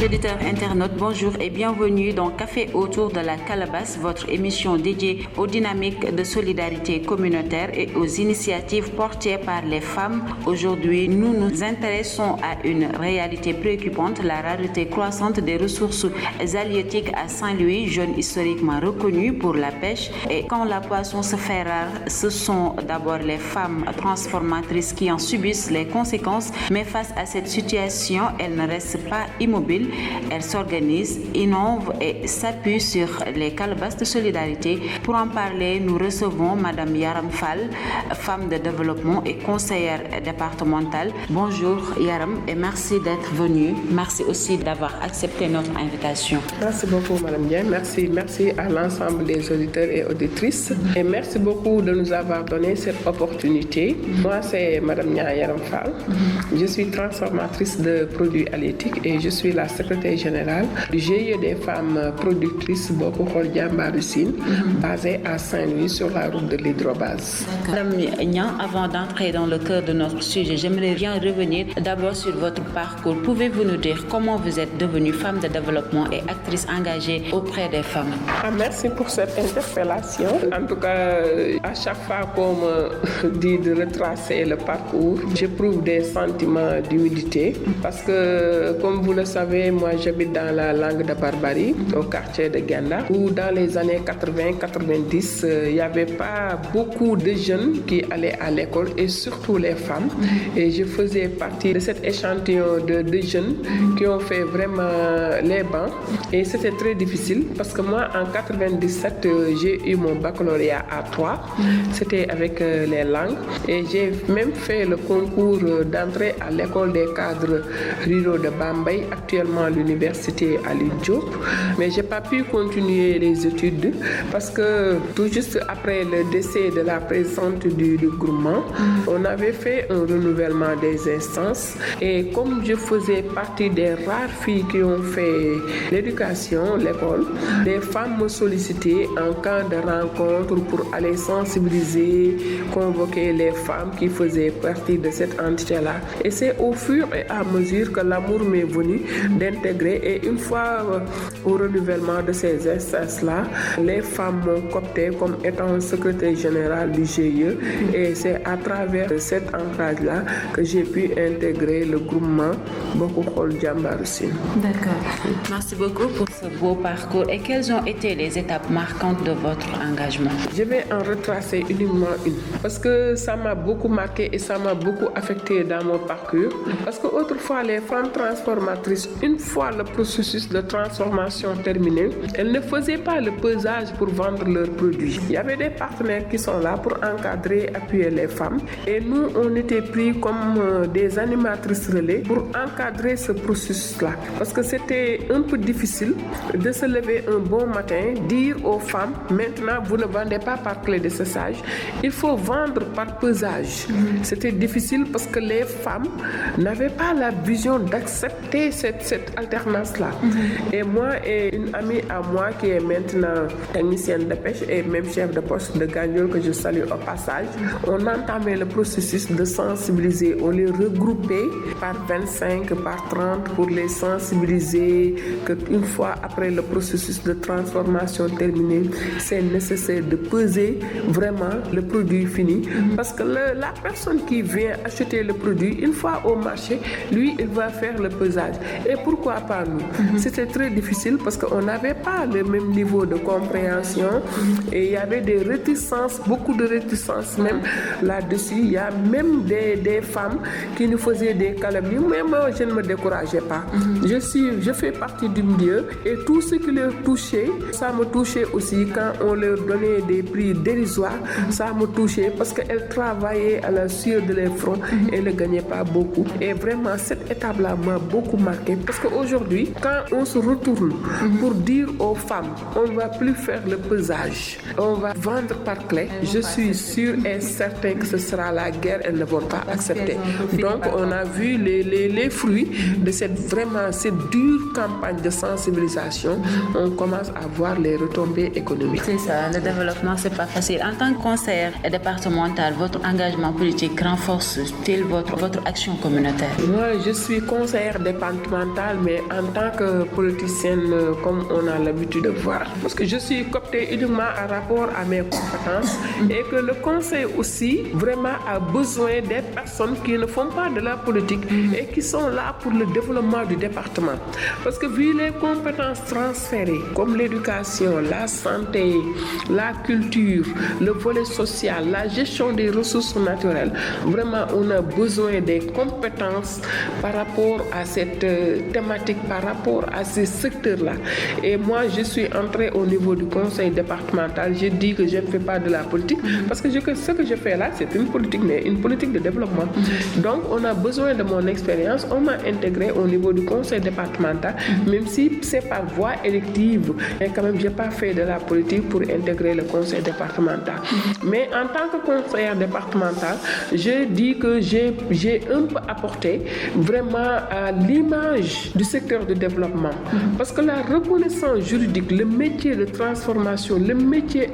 auditeurs internautes, bonjour et bienvenue dans Café autour de la Calebasse, votre émission dédiée aux dynamiques de solidarité communautaire et aux initiatives portées par les femmes. Aujourd'hui, nous nous intéressons à une réalité préoccupante, la rareté croissante des ressources halieutiques à Saint-Louis, zone historiquement reconnue pour la pêche. Et quand la poisson se fait rare, ce sont d'abord les femmes transformatrices qui en subissent les conséquences. Mais face à cette situation, elles ne restent pas immobiles. Elles s'organisent, innovent et s'appuient sur les calebasses de solidarité. Pour en parler, nous recevons Madame Yaram Fall, femme de développement et conseillère départementale. Bonjour Yaram et merci d'être venue. Merci aussi d'avoir accepté notre invitation. Merci beaucoup Madame Diane. Merci à l'ensemble des auditeurs et auditrices. Et merci beaucoup de nous avoir donné cette opportunité. Moi, c'est Madame Yaram Fall. Je suis transformatrice de produits halieutiques et je suis la secrétaire générale du GIE des femmes productrices Boko Khol Diambaru Sine, basée à Saint-Louis sur la route de l'hydrobase. Madame Niang, avant d'entrer dans le cœur de notre sujet, j'aimerais bien revenir d'abord sur votre parcours. Pouvez-vous nous dire comment vous êtes devenue femme de développement et actrice engagée auprès des femmes? Merci pour cette interpellation. En tout cas, à chaque fois qu'on me dit de retracer le parcours, j'éprouve des sentiments d'humilité parce que, comme vous le savez, moi j'habite dans la langue de Barbarie, au quartier de Ganda, où dans les années 80-90, il n'y avait pas beaucoup de jeunes qui allaient à l'école et surtout les femmes. Et je faisais partie de cet échantillon de jeunes qui ont fait vraiment les bancs. Et c'était très difficile parce que moi, en 97, j'ai eu mon baccalauréat à 3. C'était avec les langues. Et j'ai même fait le concours d'entrée à l'école des cadres ruraux de Bambey, actuellement à l'université Ali Diop. Mais je n'ai pas pu continuer les études parce que tout juste après le décès de la présidente du groupement, on avait fait un renouvellement des instances. Et comme je faisais partie des rares filles qui ont fait l'éducation, l'école, les femmes me sollicitaient en cas de rencontre pour aller sensibiliser, convoquer les femmes qui faisaient partie de cette entité-là. Et c'est au fur et à mesure que l'amour m'est venu d'intégrer. Et une fois au renouvellement de ces instances-là, les femmes m'ont coopté comme étant secrétaire général du GIE. Et c'est à travers cet ancrage-là que j'ai pu intégrer le groupement Boko Khol Diambaru Sine. D'accord. Merci beaucoup pour ce beau parcours. Et quelles ont été les étapes marquantes de votre engagement? Je vais en retracer uniquement une. Parce que ça m'a beaucoup marqué et ça m'a beaucoup affecté dans mon parcours. Parce qu'autrefois, les femmes transformatrices, une fois le processus de transformation terminé, elles ne faisaient pas le pesage pour vendre leurs produits. Il y avait des partenaires qui sont là pour encadrer, appuyer les femmes. Et nous, on était pris comme des animatrices relais pour encadrer ce processus-là. Parce que c'était un peu difficile de se lever un bon matin, dire aux femmes, maintenant, vous ne vendez pas par clé de cessage, il faut vendre par pesage. C'était difficile parce que les femmes n'avaient pas la vision d'accepter cette alternance-là. Et moi et une amie à moi qui est maintenant technicienne de pêche et même chef de poste de Gagnol que je salue au passage, on entamait le processus de sensibiliser. On les regroupait par 25, par 30 pour les sensibiliser qu'une fois après le processus de transformation terminé, c'est nécessaire de peser vraiment le produit fini. Parce que la personne qui vient acheter le produit, une fois au marché, lui, il va faire le pesage. Et pourquoi pas nous? C'était très difficile parce qu'on n'avait pas le même niveau de compréhension et il y avait des réticences, beaucoup de réticences même là-dessus. Il y a même des femmes qui nous faisaient des calomnies, mais moi, je ne me décourageais pas. Je fais partie du milieu et tout ce qui leur touchait, ça me touchait aussi quand on leur donnait des prix dérisoires, ça me touchait parce qu'elles travaillaient à la sueur de leurs fronts et ne gagnaient pas beaucoup. Et vraiment, cette étape-là m'a beaucoup marqué parce qu'aujourd'hui, quand on se retourne pour dire aux femmes, on ne va plus faire le pesage, on va vendre par clé, je suis sûre et certain que ce sera la guerre, elles ne vont pas accepter. Donc, on a vu les fruits de cette dure campagne de sensibilisation. On commence à voir les retombées économiques. C'est ça, le développement, c'est pas facile. En tant que conseillère départementale, votre engagement politique renforce-t-il votre action communautaire? Moi, je suis conseillère départementale général, mais en tant que politicienne, comme on a l'habitude de voir. Parce que je suis cooptée uniquement en rapport à mes compétences et que le conseil aussi vraiment a besoin des personnes qui ne font pas de la politique et qui sont là pour le développement du département. Parce que vu les compétences transférées, comme l'éducation, la santé, la culture, le volet social, la gestion des ressources naturelles, vraiment on a besoin des compétences par rapport à cette thématique, par rapport à ces secteurs-là. Et moi, je suis entrée au niveau du conseil départemental. Je dis que je ne fais pas de la politique parce que ce que je fais là, c'est une politique, mais une politique de développement. Donc, on a besoin de mon expérience. On m'a intégré au niveau du conseil départemental, même si c'est par voie élective. Mais quand même, je n'ai pas fait de la politique pour intégrer le conseil départemental. Mais en tant que conseillère départementale, je dis que j'ai un peu apporté vraiment à l'image du secteur de développement. Parce que la reconnaissance juridique, le métier de transformation, les métiers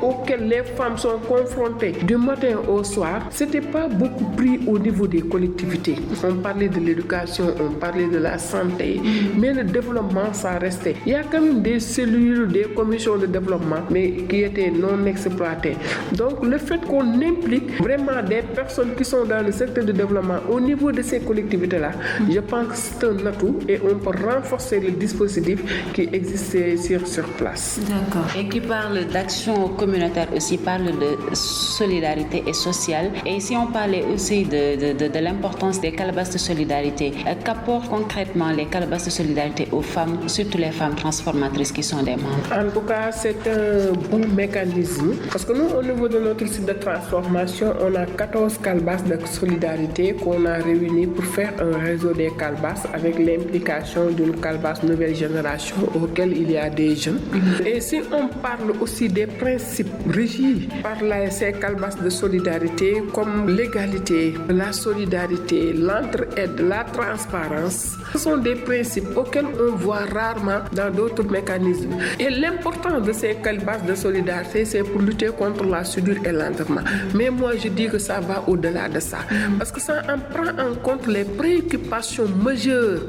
auxquels les femmes sont confrontées du matin au soir, c'était pas beaucoup pris au niveau des collectivités. On parlait de l'éducation, on parlait de la santé, mais le développement, ça restait. Il y a quand même des cellules, des commissions de développement, mais qui étaient non exploitées. Donc, le fait qu'on implique vraiment des personnes qui sont dans le secteur de développement au niveau de ces collectivités-là, je pense que c'est un atout et on peut renforcer le dispositif qui existait sur place. D'accord. Et qui parle d'action communautaire aussi, parle de solidarité et sociale. Et ici, on parlait aussi de l'importance des calebasses de solidarité. Qu'apportent concrètement les calebasses de solidarité aux femmes, surtout les femmes transformatrices qui sont des membres? En tout cas, c'est un bon mécanisme parce que nous, au niveau de notre site de transformation, on a 14 calebasses de solidarité qu'on a réunies pour faire un réseau des calebasses avec l'implication d'une calebasse nouvelle génération auquel il y a des jeunes. Et si on parle aussi des principes régis par ces calebasses de solidarité comme l'égalité, la solidarité, l'entraide, la transparence, ce sont des principes auxquels on voit rarement dans d'autres mécanismes. Et l'importance de ces calebasses de solidarité, c'est pour lutter contre la soudure et l'endettement. Mais moi, je dis que ça va au-delà de ça. Parce que ça en prend en compte les préoccupations majeures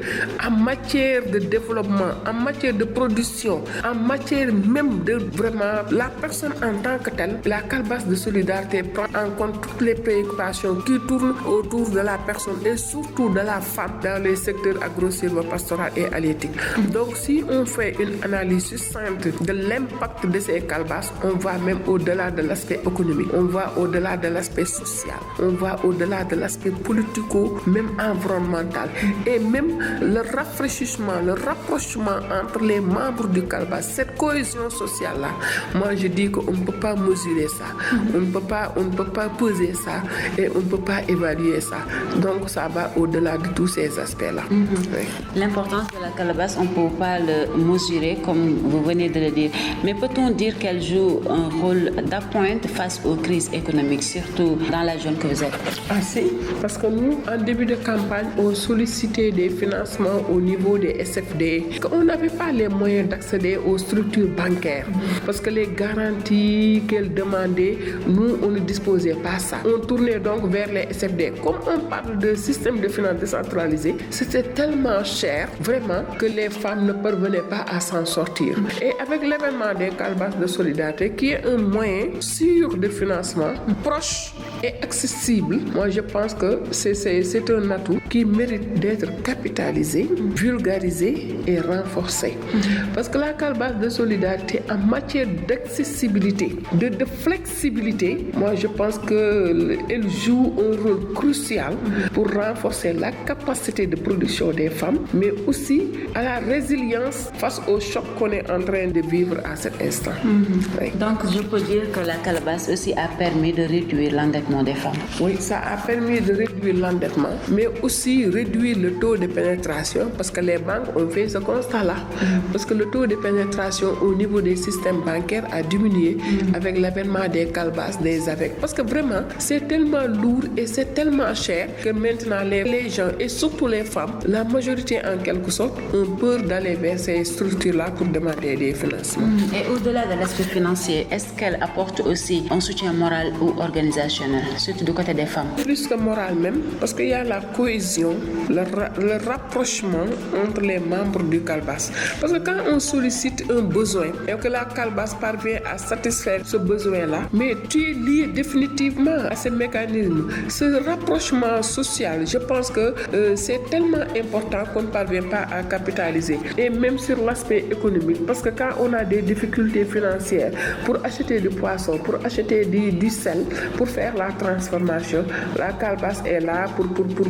en matière de développement, en matière de production, en matière même de vraiment la personne en tant que telle. La calebasse de solidarité prend en compte toutes les préoccupations qui tournent autour de la personne et surtout de la femme dans les secteurs agro-silvopastoral et halieutique. Donc, si on fait une analyse succincte de l'impact de ces calebasses, on va même au-delà de l'aspect économique, on va au-delà de l'aspect social, on va au-delà de l'aspect politico, même environnemental, et même le rafraîchissement, le rapprochement entre les membres du calebasse, cette cohésion sociale-là. Moi, je dis qu'on ne peut pas mesurer ça, on ne peut pas peser ça et on ne peut pas évaluer ça. Donc, ça va au-delà de tous ces aspects-là. Oui. L'importance de la calebasse, on ne peut pas le mesurer comme vous venez de le dire. Mais peut-on dire qu'elle joue un rôle d'appointe face aux crises économiques, surtout dans la zone que vous êtes? Ah si, parce que nous, en début de campagne, on sollicitait des financements au niveau des SFD. On n'avait pas les moyens d'accéder aux structures bancaires. Parce que les garanties qu'elles demandaient, nous, on ne disposait pas ça. On tournait donc vers les SFD. Comme on parle de système de finances décentralisé, c'était tellement cher, vraiment, que les femmes ne parvenaient pas à s'en sortir. Et avec l'événement des calebasses de solidarité, qui est un moyen sûr de financement, proche et accessible, moi je pense que c'est un atout qui mérite d'être capitalisé, vulgarisé et renforcé. Parce que la calebasse de solidarité en matière d'accessibilité, de flexibilité, moi je pense qu'elle joue un rôle crucial pour renforcer la capacité de production des femmes, mais aussi à la résilience face au choc qu'on est en train de vivre à cet instant. Oui. Donc je peux dire que la calebasse aussi a permis de réduire l'endettement des femmes. Oui, ça a permis de réduire l'endettement, mais aussi réduire le taux de pénétration, parce que les banques ont fait ce constat-là. Parce que le taux de pénétration au niveau des systèmes bancaires a diminué avec l'avènement des calebasses, des AVEC. Parce que vraiment, c'est tellement lourd et c'est tellement cher que maintenant les gens, et surtout les femmes, la majorité en quelque sorte, ont peur d'aller vers ces structures-là pour demander des financements. Et au-delà de l'aspect financier, est-ce qu'elle apporte aussi un soutien moral ou organisationnel, surtout du côté des femmes? Plus que moral même, parce qu'il y a la cohésion, le le rapprochement entre les membres du CALBAS. Parce que quand on sollicite un besoin et que la CALBAS parvient à satisfaire ce besoin-là, mais tu es lié définitivement à ce mécanisme. Ce rapprochement social, je pense que c'est tellement important qu'on ne parvient pas à capitaliser. Et même sur l'aspect économique, parce que quand on a des difficultés financières pour acheter du poisson, pour acheter du sel, pour faire la transformation, la CALBAS est là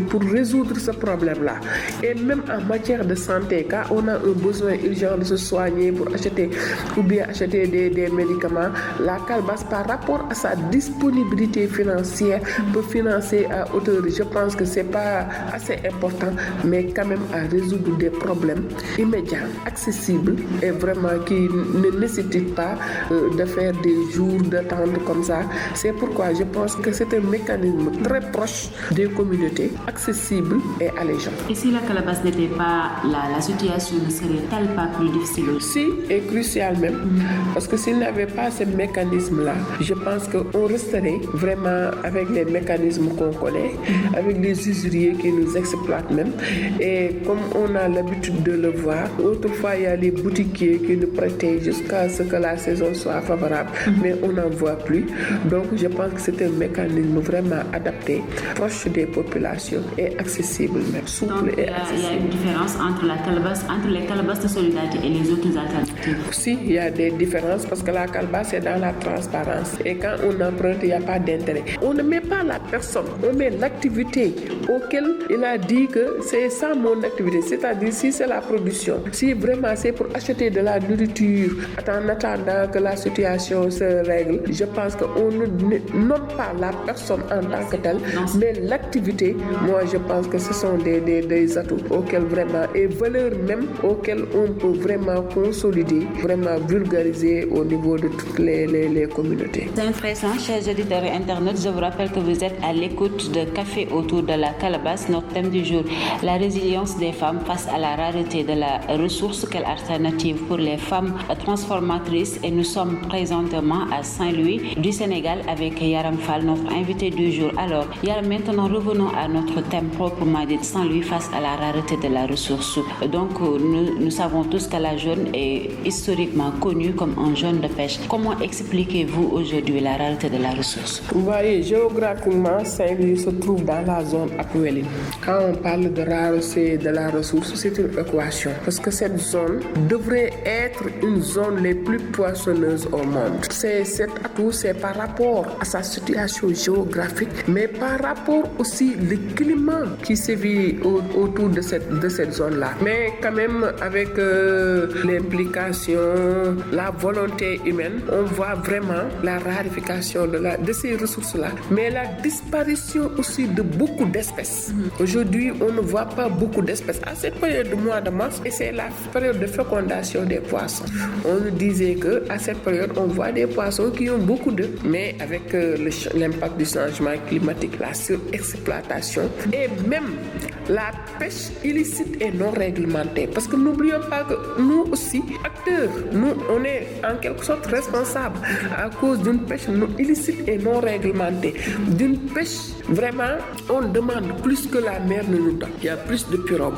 pour résoudre ce problème-là. Et même en matière de santé, quand on a un besoin urgent de se soigner pour acheter ou bien acheter des médicaments, la CALBAS par rapport à sa disponibilité financière peut financer à hauteur. Je pense que c'est pas assez important, mais quand même à résoudre des problèmes immédiats, accessibles et vraiment qui ne nécessitent pas de faire des jours d'attente comme ça. C'est pourquoi je pense que c'est un mécanisme très proche des communautés, accessible et allégeant. Et si la CALBAS n'était pas là, la situation ne serait-elle pas plus difficile? Si, et crucial même, parce que s'il n'avait pas ce mécanisme-là, je pense qu'on resterait vraiment avec les mécanismes qu'on connaît, avec les usuriers qui nous exploitent même. Et comme on a l'habitude de le voir, autrefois il y a les boutiquiers qui nous prêtaient jusqu'à ce que la saison soit favorable, mais on n'en voit plus. Donc je pense que c'est un mécanisme vraiment adapté, proche des populations et accessible même, souple. Donc, et accessible. Il y a une différence entre la CALBAS, entre les CALBAS de solidarité et les autres alternatives. Si, il y a des différences parce que la CALBAS c'est dans la transparence et quand on emprunte, il n'y a pas d'intérêt. On ne met pas la personne, on met l'activité auquel il a dit que c'est ça mon activité, c'est-à-dire si c'est la production, si vraiment c'est pour acheter de la nourriture en attendant que la situation se règle, je pense qu'on ne nomme pas la personne en tant que telle, mais l'activité, moi je pense que ce sont des atouts auxquels vraiment, et valeurs même auxquelles on peut vraiment consolider, vraiment vulgariser au niveau de toutes les communautés. C'est intéressant, chers auditeurs et internautes, je vous rappelle que vous êtes à l'écoute de Café autour de la CALBAS. Notre thème du jour, la résilience des femmes face à la rareté de la ressource, quelle alternative pour les femmes transformatrices. Et nous sommes présentement à Saint-Louis du Sénégal avec Yaram Fall, notre invité du jour. Alors, Yaram, maintenant revenons à notre thème proprement dit, Saint-Louis face à la rareté de la ressource. Donc, nous savons tous que la Jaune est historiquement connue comme un jaune de pêche. Comment expliquez-vous aujourd'hui la rareté de la ressource? Vous voyez, géographiquement, Saint-Louis se trouve dans la zone aqualine. Quand on parle de rareté de la ressource, c'est une équation. Parce que cette zone devrait être une zone les plus poissonneuses au monde. Cet atout, c'est par rapport à sa situation géographique, mais par rapport aussi au climat qui sévit autour de cette zone-là. Mais quand même, avec l'implication, la volonté humaine, on voit vraiment la raréfaction de ces ressources-là. Mais la disparition aussi de beaucoup d'espèces. Aujourd'hui, on ne voit pas beaucoup d'espèces. À cette période du mois de mars, et c'est la période de fécondation des poissons. On nous disait qu'à cette période, on voit des poissons qui ont beaucoup d'œufs. Mais avec l'impact du changement climatique, la surexploitation et même la pêche illicite et non réglementée. Parce que n'oublions pas que nous aussi, acteurs, nous, on est en quelque sorte responsables à cause d'une pêche illicite et non réglementée. D'une pêche, vraiment, on demande plus que la mer ne nous donne. Il y a plus de pirogues,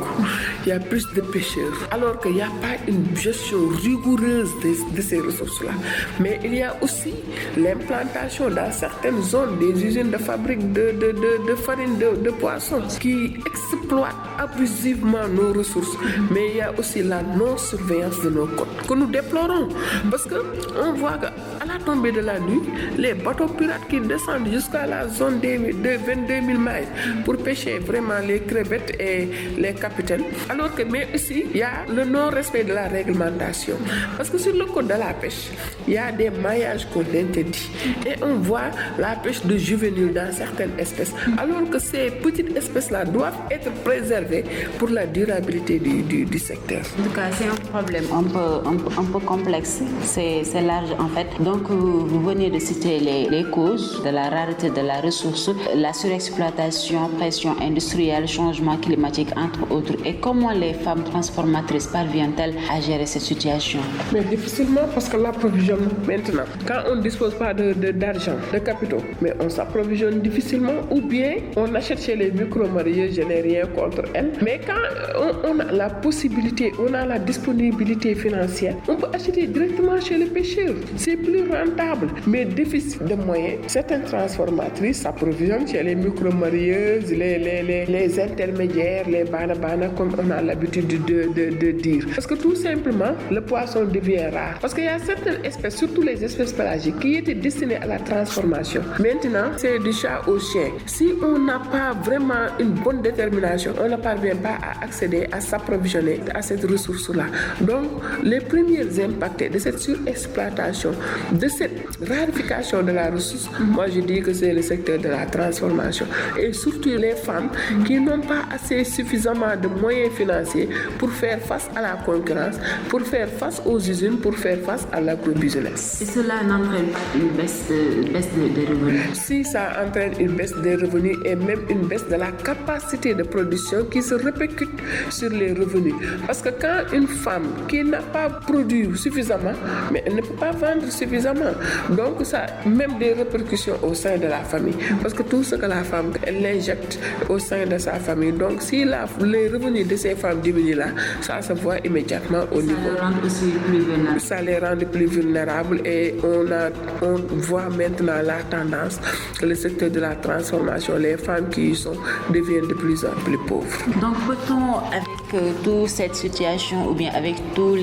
il y a plus de pêcheurs, alors qu'il n'y a pas une gestion rigoureuse de ces ressources-là. Mais il y a aussi l'implantation dans certaines zones des usines de fabrique de farine de poissons qui exploitent abusivement nos ressources. Mais il y a aussi la non-surveillance de nos côtes que nous déplorons. Parce qu'on voit qu'à la tombée de la nuit, les bateaux pirates qui descendent jusqu'à la zone de 22 000 miles pour pêcher vraiment les crevettes et les capitaines. Alors que, mais aussi, il y a le non-respect de la réglementation. Parce que sur le code de la pêche, il y a des maillages qu'on interdit. Et on voit la pêche de juvéniles dans certaines espèces. Alors que ces petites espèces-là doivent être préservées pour la durabilité du secteur. En tout cas, c'est un problème un peu complexe. C'est large en fait. Donc, Donc, vous venez de citer les causes de la rareté de la ressource, la surexploitation, pression industrielle, changement climatique, entre autres. Et comment les femmes transformatrices parviennent-elles à gérer cette situation? Mais difficilement, parce que l'approvisionnement, maintenant, quand on ne dispose pas d'argent, de capitaux, mais on s'approvisionne difficilement, ou bien on achète chez les micro-mariés, je n'ai rien contre elles. Mais quand on a la possibilité, on a la disponibilité financière, on peut acheter directement chez les pêcheurs. C'est plus rentable. Mais déficit de moyens, certaines transformatrices s'approvisionnent chez les micro-marieuses, les intermédiaires, les bana, comme on a l'habitude de dire. Parce que tout simplement, le poisson devient rare. Parce qu'il y a certaines espèces, surtout les espèces pélagiques, qui étaient destinées à la transformation. Maintenant, c'est du chat au chien. Si on n'a pas vraiment une bonne détermination, on ne parvient pas à accéder, à s'approvisionner à cette ressource-là. Donc, les premiers impactés de cette surexploitation, de cette rarification de la ressource, moi je dis que c'est le secteur de la transformation. Et surtout les femmes qui n'ont pas assez suffisamment de moyens financiers pour faire face à la concurrence, pour faire face aux usines, pour faire face à l'agro-business. Et cela n'entraîne pas une baisse de revenus? Si ça entraîne une baisse des revenus et même une baisse de la capacité de production qui se répercute sur les revenus. Parce que quand une femme qui n'a pas produit suffisamment, mais elle ne peut pas vendre suffisamment. Donc ça a même des répercussions au sein de la famille. Parce que tout ce que la femme, elle l'injecte au sein de sa famille. Donc si les revenus de ces femmes diminuent là, ça se voit immédiatement au niveau. Ça les rend aussi plus vulnérables. Ça les rend plus vulnérables et on voit maintenant la tendance que le secteur de la transformation, les femmes qui y sont, deviennent de plus en plus pauvres. Donc peut-on, avec toute cette situation ou bien avec tous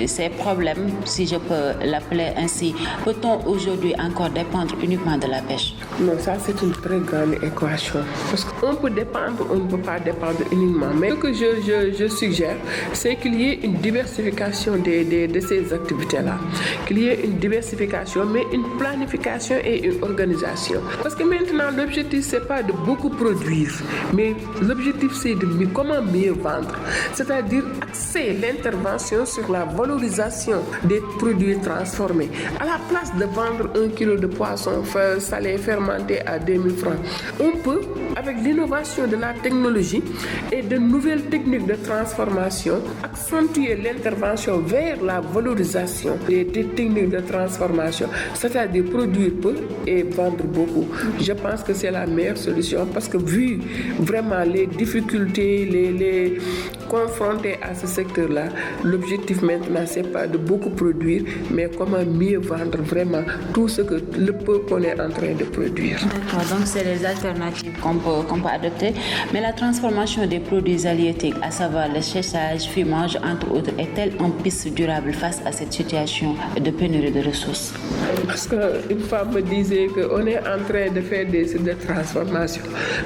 ces problèmes, si je peux l'appeler ainsi, peut-on aujourd'hui encore dépendre uniquement de la pêche? Non, ça c'est une très grande équation. Parce qu'on peut dépendre, on ne peut pas dépendre uniquement. Mais ce que je suggère, c'est qu'il y ait une diversification de ces activités-là. Qu'il y ait une diversification, mais une planification et une organisation. Parce que maintenant, l'objectif, c'est pas de beaucoup produire, mais l'objectif, c'est de comment mieux vendre. C'est-à-dire axer l'intervention sur la valorisation des produits transformés. À la place de vendre 1 kilo de poisson salé fermenté à 2000 francs, on peut, avec l'innovation de la technologie et de nouvelles techniques de transformation, accentuer l'intervention vers la valorisation des techniques de transformation, c'est-à-dire produire peu et vendre beaucoup. Je pense que c'est la meilleure solution parce que vu vraiment les difficultés, les confrontés à ce secteur-là, l'objectif maintenant, c'est pas de beaucoup produire, mais comment mieux vendre vraiment tout ce que le peuple est en train de produire. D'accord, donc c'est les alternatives qu'on peut adopter. Mais la transformation des produits halieutiques, à savoir le séchage, fumage, entre autres, est-elle une piste durable face à cette situation de pénurie de ressources? Parce qu'une femme me disait qu'on est en train de faire des sites de transformation.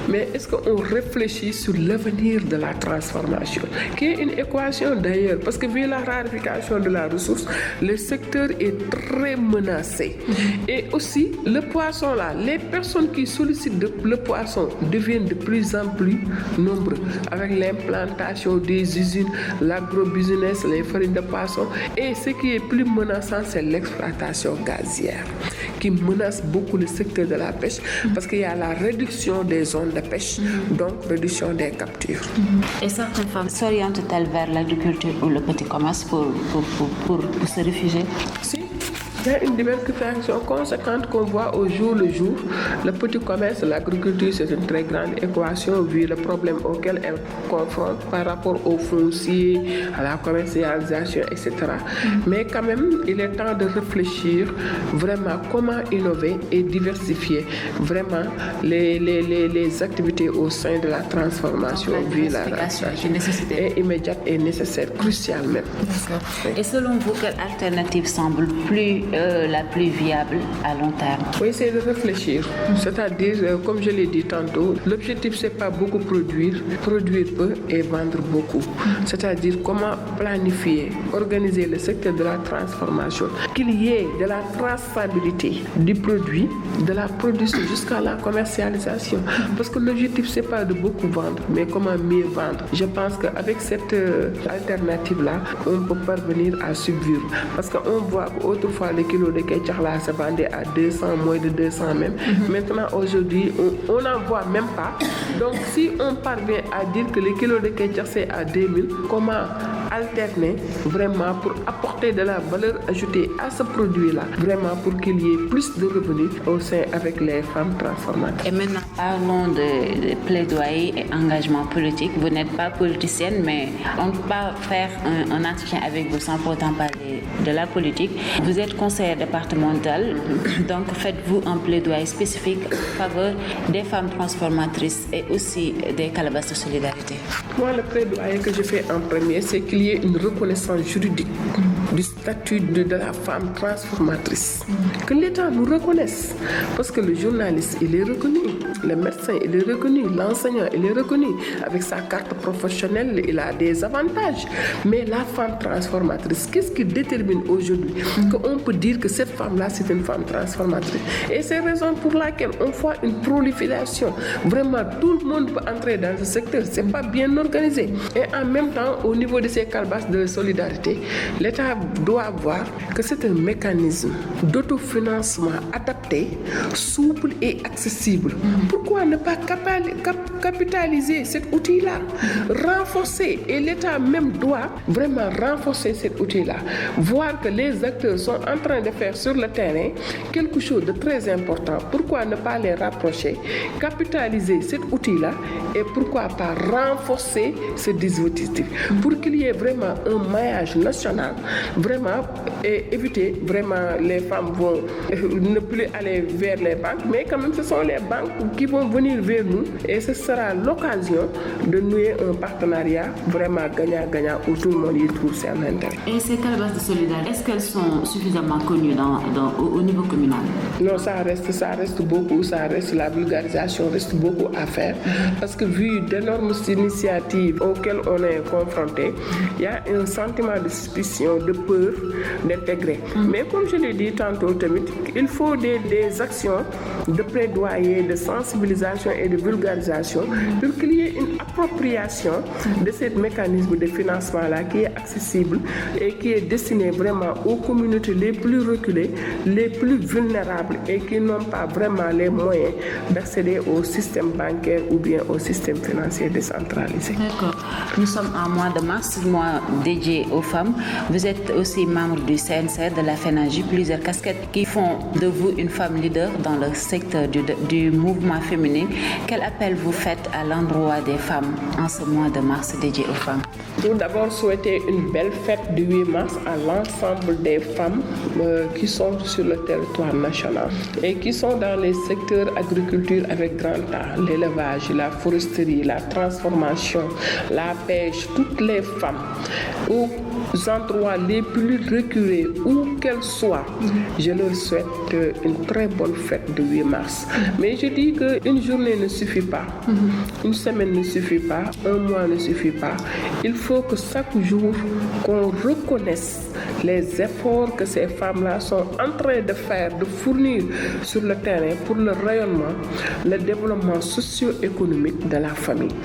Mais est-ce qu'on réfléchit sur l'avenir de la transformation, qui est une équation d'ailleurs, parce que vu la rarification de la ressource, le secteur est très menacé. Et aussi, le poisson là, les personnes qui sollicitent le poisson deviennent de plus en plus nombreux, avec l'implantation des usines, l'agro-business, les farines de poisson. Et ce qui est plus menaçant, c'est l'exploitation gazière, qui menace beaucoup le secteur de la pêche, parce qu'il y a la réduction des zones de pêche, donc réduction des captures. Et certaines femmes s'orientent-elles vers l'agriculture ou le petit commerce pour se réfugier? Si. Il y a une diversification conséquente qu'on voit au jour le jour. Le petit commerce, l'agriculture, c'est une très grande équation vu le problème auquel elle confronte par rapport au foncier, à la commercialisation, etc. Mais quand même, il est temps de réfléchir vraiment comment innover et diversifier vraiment les activités au sein de la transformation vu la rarification. Et immédiate et nécessaire, cruciale même. Et selon vous, quelle alternative semble la plus viable à long terme? Oui, c'est de réfléchir. C'est-à-dire, comme je l'ai dit tantôt, l'objectif, c'est pas beaucoup produire peu et vendre beaucoup. C'est-à-dire, comment planifier, organiser le secteur de la transformation, qu'il y ait de la traçabilité du produit, de la production jusqu'à la commercialisation. Parce que l'objectif, c'est pas de beaucoup vendre, mais comment mieux vendre. Je pense qu'avec cette alternative-là, on peut parvenir à subvivre. Parce qu'on voit qu'autrefois, les kilos de ketchup là se vendaient à 200, moins de 200 même. Maintenant, aujourd'hui, on n'en voit même pas. Donc, si on parvient à dire que les kilos de ketchup c'est à 2000, comment alterner vraiment pour apporter de la valeur ajoutée à ce produit-là, vraiment pour qu'il y ait plus de revenus au sein avec les femmes transformatrices. Et maintenant, parlons de plaidoyer et engagement politique. Vous n'êtes pas politicienne, mais on ne peut pas faire un entretien avec vous sans pourtant parler de la politique. Vous êtes conseillère départementale, donc faites-vous un plaidoyer spécifique en faveur des femmes transformatrices et aussi des calebasses de solidarité. Moi, le plaidoyer que je fais en premier, c'est qu'il y ait une reconnaissance juridique du statut de la femme transformatrice. Que l'État nous reconnaisse. Parce que le journaliste, il est reconnu. Le médecin, il est reconnu. L'enseignant, il est reconnu. Avec sa carte professionnelle, il a des avantages. Mais la femme transformatrice, qu'est-ce qui détermine aujourd'hui qu'on peut dire que cette femme-là, c'est une femme transformatrice? Et c'est la raison pour laquelle on voit une prolifération. Vraiment, tout le monde peut entrer dans ce secteur. Ce n'est pas bien organisé. Et en même temps, au niveau de ces calebasses de solidarité, l'État doit voir que c'est un mécanisme d'autofinancement adapté, souple et accessible. Pourquoi ne pas capitaliser cet outil-là, renforcer, et l'État même doit vraiment renforcer cet outil-là, voir que les acteurs sont en train de faire sur le terrain quelque chose de très important. Pourquoi ne pas les rapprocher, capitaliser cet outil-là et pourquoi pas renforcer ce dispositif pour qu'il y ait vraiment un maillage national, vraiment, et éviter vraiment les femmes vont ne plus aller vers les banques, mais quand même ce sont les banques qui vont venir vers nous et ce sera l'occasion de nouer un partenariat vraiment gagnant-gagnant où tout le monde y trouve ses intérêts. Et ces calebasses de solidarité, est-ce qu'elles sont suffisamment connues au niveau communal? Non, ça reste beaucoup, la vulgarisation reste beaucoup à faire parce que vu d'énormes initiatives auxquelles on est confronté, il y a un sentiment de suspicion, de peur d'intégrer. Mais comme je l'ai dit tantôt, il faut des actions de plaidoyer, de sensibilisation et de vulgarisation pour qu'il y ait une appropriation de ce mécanisme de financement-là qui est accessible et qui est destiné vraiment aux communautés les plus reculées, les plus vulnérables et qui n'ont pas vraiment les moyens d'accéder au système bancaire ou bien au système financier décentralisé. D'accord. Nous sommes en mois de mars, mois dédié aux femmes. Vous êtes aussi membre du CNCR, de la FENAGI, plusieurs casquettes qui font de vous une femme leader dans le secteur du mouvement féminin. Quel appel vous faites à l'endroit des femmes en ce mois de mars dédié aux femmes? Tout d'abord, souhaiter une belle fête du 8 mars à l'ensemble des femmes qui sont sur le territoire national et qui sont dans les secteurs agriculture avec grand A, l'élevage, la foresterie, la transformation, la pêche, toutes les femmes aux endroits les plus reculés, où qu'elles soient, je leur souhaite une très bonne fête de 8 mars. Mais je dis qu'une journée ne suffit pas, une semaine ne suffit pas, un mois ne suffit pas. Il faut que chaque jour, qu'on reconnaisse les efforts que ces femmes-là sont en train de faire, de fournir sur le terrain pour le rayonnement, le développement socio-économique de la famille.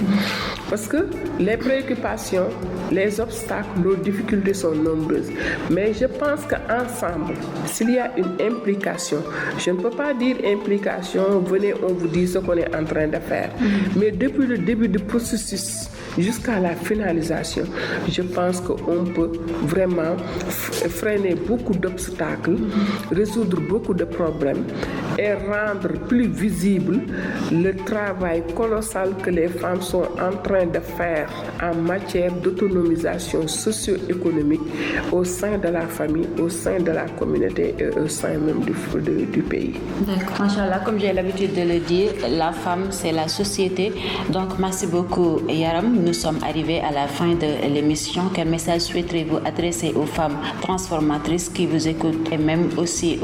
Parce que les préoccupations, les obstacles, nos difficultés sont nombreuses. Mais je pense qu'ensemble, s'il y a une implication, je ne peux pas dire implication, venez, on vous dit ce qu'on est en train de faire. Mais depuis le début du processus jusqu'à la finalisation, je pense qu'on peut vraiment freiner beaucoup d'obstacles, résoudre beaucoup de problèmes et rendre plus visible le travail colossal que les femmes sont en train de faire en matière d'autonomisation socio-économique au sein de la famille, au sein de la communauté et au sein même du pays. D'accord. Machallah, comme j'ai l'habitude de le dire, la femme, c'est la société. Donc, merci beaucoup, Yaram. Nous sommes arrivés à la fin de l'émission. Quel message souhaiterez-vous adresser aux femmes transformatrices qui vous écoutent et même aussi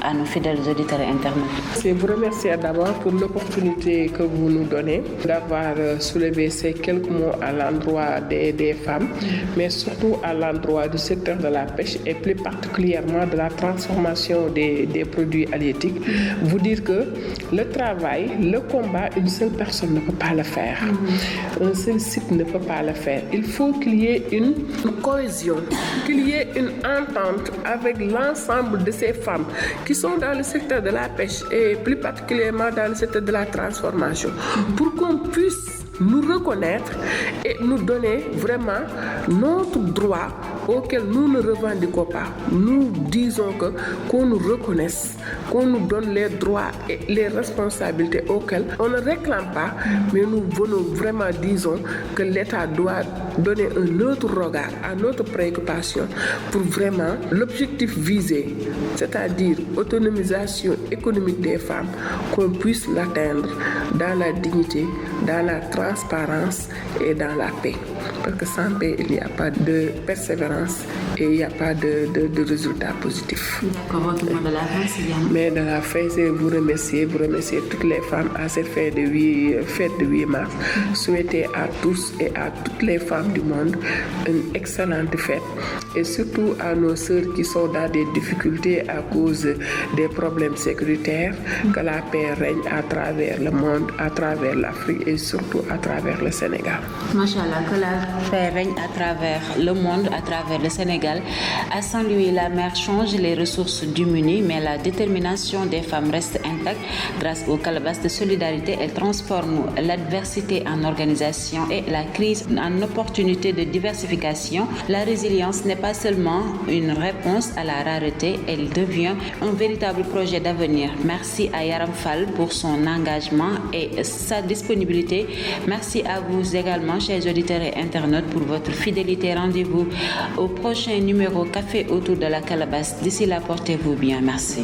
à nos fidèles auditeurs internationaux? C'est vous remercier d'abord pour l'opportunité que vous nous donnez d'avoir soulevé ces quelques mots à l'endroit des femmes, mais surtout à l'endroit du secteur de la pêche et plus particulièrement de la transformation des produits halieutiques. Vous dire que le travail, le combat, une seule personne ne peut pas le faire. Un seul site ne peut pas le faire. Il faut qu'il y ait une cohésion, qu'il y ait une entente avec l'ensemble de ces femmes qui sont dans le secteur de la pêche et plus particulièrement dans le secteur de la transformation, pour qu'on puisse nous reconnaître et nous donner vraiment notre droit auquel nous ne revendiquons pas. Nous disons qu'on nous reconnaisse, qu'on nous donne les droits et les responsabilités auxquelles on ne réclame pas, mais nous venons vraiment, disons, que l'État doit donner un autre regard à notre préoccupation pour vraiment l'objectif visé, c'est-à-dire autonomisation économique des femmes, qu'on puisse l'atteindre dans la dignité, dans la transparence et dans la paix. Parce que sans paix, il n'y a pas de persévérance et il n'y a pas de résultat positif. D'accord, votre mot de la fin, c'est bien. Mais de la fin, c'est vous remercier toutes les femmes à cette fête de 8 mars. Souhaiter à tous et à toutes les femmes du monde une excellente fête et surtout à nos sœurs qui sont dans des difficultés à cause des problèmes sécuritaires, que la paix règne à travers le monde, à travers l'Afrique et surtout à travers le Sénégal. Machallah, que la paix règne à travers le monde, à travers le Sénégal. À Saint-Louis, la mer change les ressources diminuent, mais la détermination des femmes reste intacte. Grâce aux calebasses de solidarité, elles transforment l'adversité en organisation et la crise en opportunité de diversification. La résilience n'est pas seulement une réponse à la rareté, elle devient un véritable projet d'avenir. Merci à Yaram Fall pour son engagement et sa disponibilité. Merci à vous également, chers auditeurs et internautes, pour votre fidélité. Rendez-vous au prochain numéro Café autour de la calebasse. D'ici là, portez-vous bien. Merci.